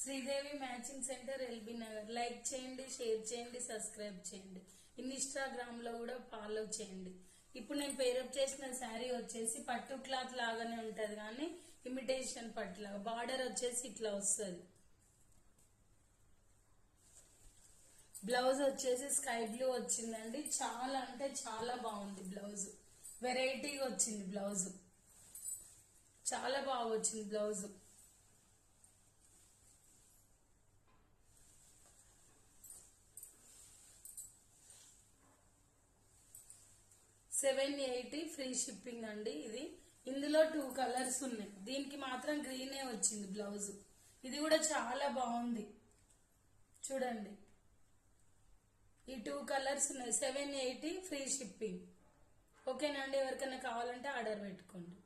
Sridevi matching centre LB Nagar. Like చేయండి, share చేయండి, subscribe చేయండి. ఇన్స్టాగ్రామ్ లో కూడా ఫాలో చేయండి. ఇప్పుడు నేను పేరప్ చేసిన శారీ వచ్చేసి పట్టు క్లాత్ లాగానే ఉంటది కానీ ఇమిటేషన్ పట్టు లాగా. బార్డర్ వచ్చేసి ఇట్లా వస్తుంది. బ్లౌజ్ వచ్చేసి స్కై బ్లూ వచ్చిందండి. చాలా అంటే చాలా బాగుంది బ్లౌజ్. వెరైటీగా వచ్చింది బ్లౌజ్. చాలా బాగా వచ్చింది బ్లౌజ్. $780 ఫ్రీ షిప్పింగ్ అండి. ఇందులో 2 కలర్స్ ఉన్నాయి. దీనికి మాత్రం గ్రీనే వచ్చింది బ్లౌజ్. ఇది కూడా చాలా బాగుంది చూడండి. ఈ 2 కలర్స్ ఉన్నాయి. $780 ఫ్రీ షిప్పింగ్. ఓకేనండి. ఎవరికైనా కావాలంటే ఆర్డర్ పెట్టుకోండి.